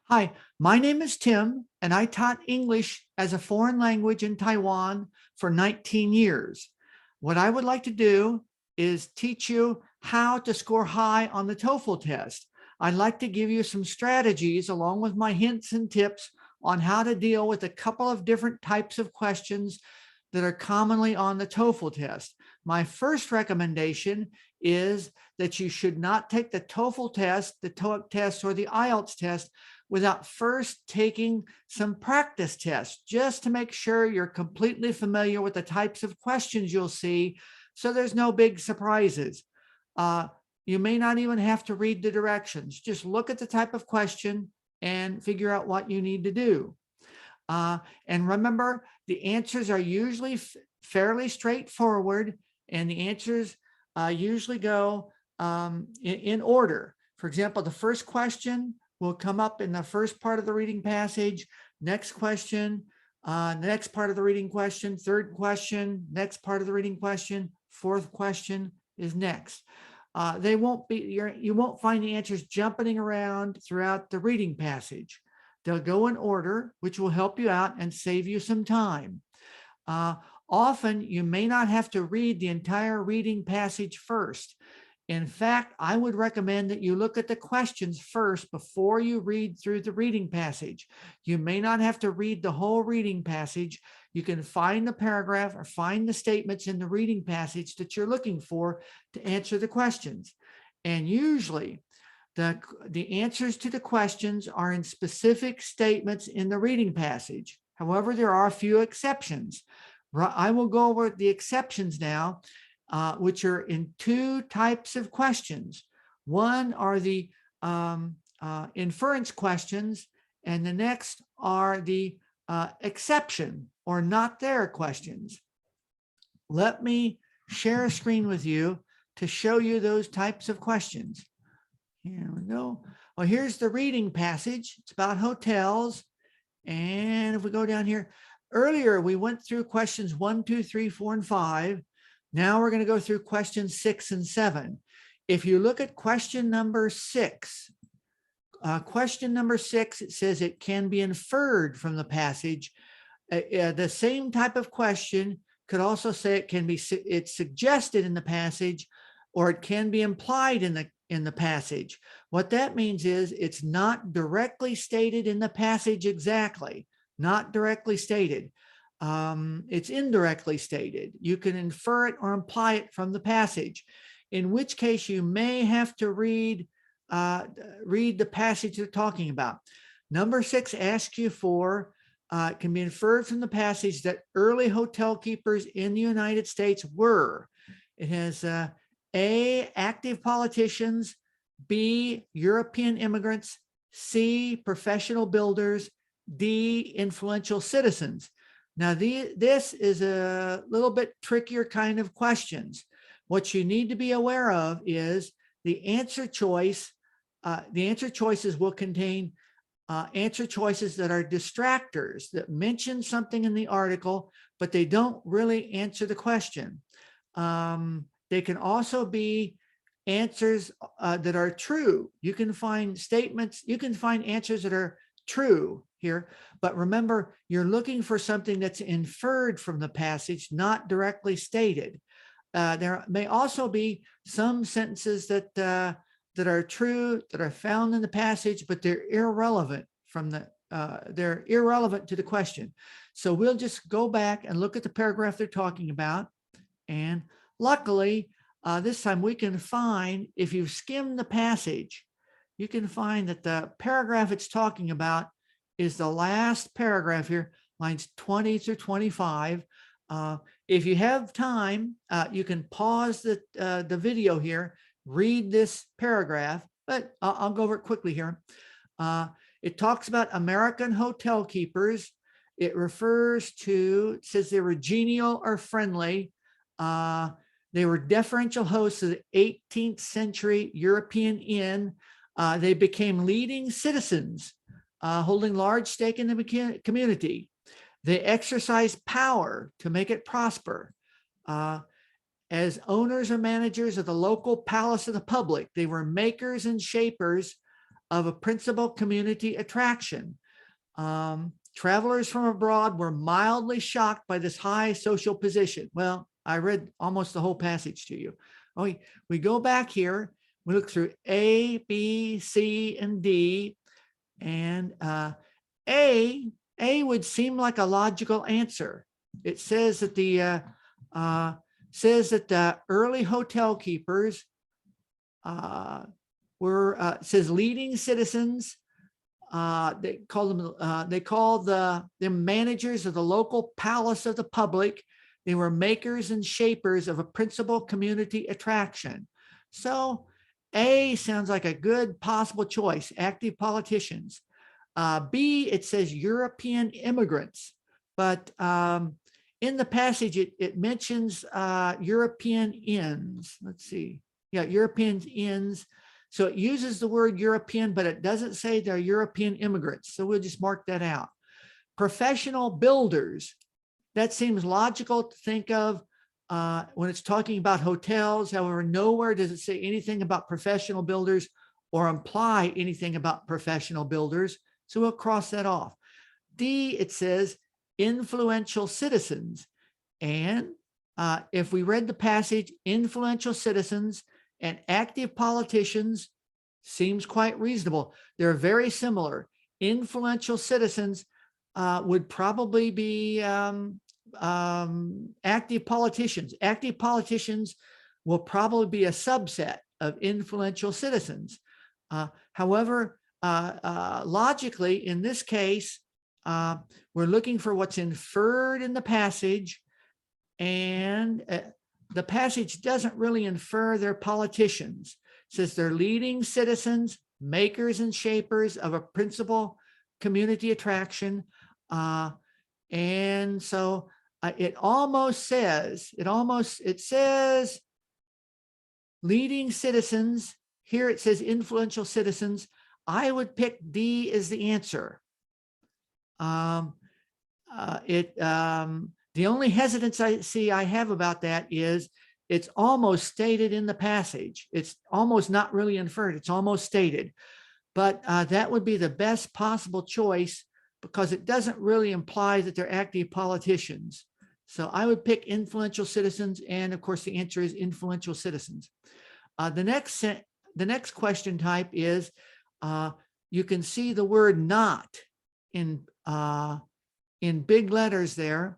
Hi, my name is Tim, and I taught English as a foreign language in Taiwan for 19 years. What I would like to do is teach you how to score high on the TOEFL test. I'd like to give you some strategies along with my hints and tips on how to deal with a couple of different types of questions that are commonly on the TOEFL test. My first recommendation is that you should not take the TOEFL test, the TOEIC test, or the IELTS test without first taking some practice tests, just to make sure you're completely familiar with the types of questions you'll see, so there's no big surprises. You may not even have to read the directions. Just look at the type of question and figure out what you need to do. And remember, the answers are usually fairly straightforward, and the answers usually go in order. For example, the first question will come up in the first part of the reading passage. Next question, next part of the reading question, third question, next part of the reading question, fourth question is next. They won't be, you won't find the answers jumping around throughout the reading passage. They'll go in order, which will help you out and save you some time. Often you may not have to read the entire reading passage first. In fact, I would recommend that you look at the questions first before you read through the reading passage. You may not have to read the whole reading passage. You can find the paragraph or find the statements in the reading passage that you're looking for to answer the questions. And usually the answers to the questions are in specific statements in the reading passage. However, there are a few exceptions. I will go over the exceptions now, which are in two types of questions. One are the inference questions, and the next are the exception or not there questions. Let me share a screen with you to show you those types of questions. Here we go. Well, here's the reading passage. It's about hotels. And if we go down here, earlier we went through questions 1, 2, 3, 4, and 5. Now we're going to go through questions 6 and 7. If you look at question number 6, it says it can be inferred from the passage. The same type of question could also say it's suggested in the passage, or it can be implied in the passage. What that means is it's not directly stated in the passage exactly, not directly stated. It's indirectly stated. You can infer it or imply it from the passage, in which case you may have to read the passage they're talking about. Number 6 asks you for, it can be inferred from the passage that early hotel keepers in the United States were. It has A, active politicians, B, European immigrants, C, professional builders, D, influential citizens. Now, this is a little bit trickier kind of questions. What you need to be aware of is the answer choice. The answer choices will contain answer choices that are distractors, that mention something in the article, but they don't really answer the question. They can also be answers that are true. You can find statements, you can find answers that are true here, but remember, you're looking for something that's inferred from the passage, not directly stated. There may also be some sentences that are true, that are found in the passage, but they're irrelevant they're irrelevant to the question. So we'll just go back and look at the paragraph they're talking about. And luckily, this time we can find, if you skim the passage, you can find that the paragraph it's talking about is the last paragraph here, lines 20 through 25. If you have time, you can pause the video here, read this paragraph, but I'll go over it quickly here. It talks about American hotel keepers. It refers to, it says they were genial or friendly. They were deferential hosts of the 18th century European inn. They became leading citizens, holding large stake in the community. They exercised power to make it prosper. As owners or managers of the local palace of the public, they were makers and shapers of a principal community attraction. Travelers from abroad were mildly shocked by this high social position. Well, I read almost the whole passage to you. We go back here, we look through A, B, C, and D, and A would seem like a logical answer. It says that the early hotel keepers were says leading citizens. They call them managers of the local palace of the public. They were makers and shapers of a principal community attraction. So A sounds like a good possible choice, active politicians. B, it says European immigrants, but in the passage, it mentions European inns. Let's see. Yeah, European inns. So it uses the word European, but it doesn't say they're European immigrants. So we'll just mark that out. Professional builders. That seems logical to think of when it's talking about hotels. However, nowhere does it say anything about professional builders or imply anything about professional builders. So we'll cross that off. D, it says influential citizens. And if we read the passage, influential citizens and active politicians seems quite reasonable. They're very similar. Influential citizens would probably be active politicians. Active politicians will probably be a subset of influential citizens. However, logically, in this case, we're looking for what's inferred in the passage, and the passage doesn't really infer they're politicians. It says they're leading citizens, makers and shapers of a principal community attraction. And so it says leading citizens. Here it says influential citizens. I would pick D as the answer. The only hesitance I have about that is it's almost stated in the passage. It's almost not really inferred. It's almost stated. But that would be the best possible choice because it doesn't really imply that they're active politicians. So I would pick influential citizens. And of course, the answer is influential citizens. The next question type is, you can see the word not in big letters there.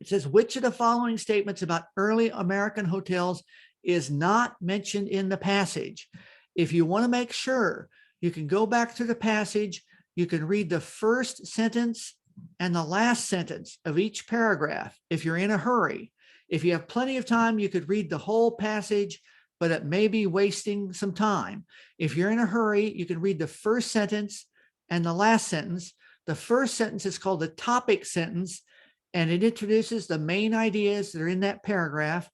It says, which of the following statements about early American hotels is not mentioned in the passage? If you want to make sure, you can go back to the passage. You can read the first sentence and the last sentence of each paragraph if you're in a hurry. If you have plenty of time, you could read the whole passage, but it may be wasting some time. If you're in a hurry, you can read the first sentence and the last sentence. The first sentence is called the topic sentence, and it introduces the main ideas that are in that paragraph.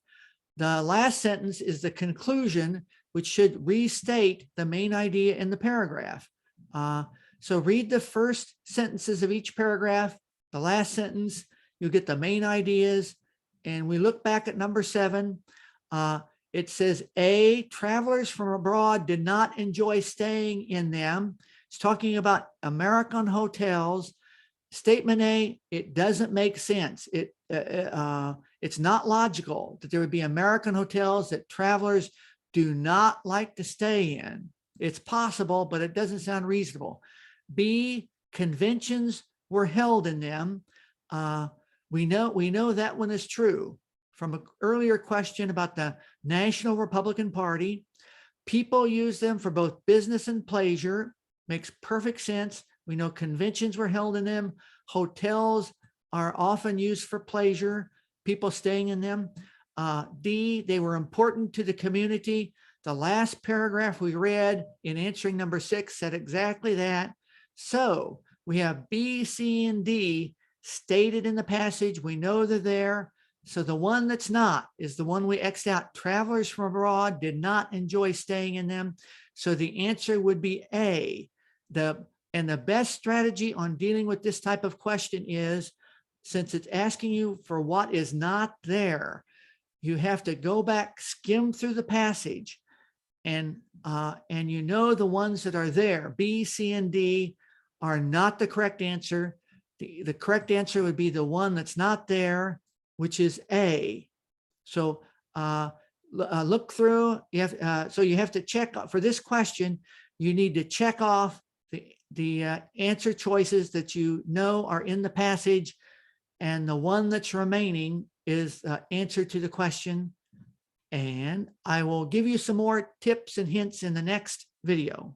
The last sentence is the conclusion, which should restate the main idea in the paragraph. So read the first sentences of each paragraph, the last sentence, you'll get the main ideas. And we look back at number 7. It says, A, travelers from abroad did not enjoy staying in them. It's talking about American hotels. Statement A, it doesn't make sense. It's not logical that there would be American hotels that travelers do not like to stay in. It's possible, but it doesn't sound reasonable. B, conventions were held in them. We know that one is true from an earlier question about the National Republican Party. People use them for both business and pleasure. Makes perfect sense. We know conventions were held in them. Hotels are often used for pleasure, people staying in them. D, they were important to the community. The last paragraph we read in answering number 6 said exactly that. So we have B, C, and D stated in the passage. We know they're there. So the one that's not is the one we X'd out. Travelers from abroad did not enjoy staying in them. So the answer would be A. And the best strategy on dealing with this type of question is, since it's asking you for what is not there, you have to go back, skim through the passage. and you know the ones that are there, B, C, and D are not the correct answer. The correct answer would be the one that's not there, which is A. So look through. So you have to check for this question. You need to check off the answer choices that you know are in the passage, and the one that's remaining is answer to the question. And I will give you some more tips and hints in the next video.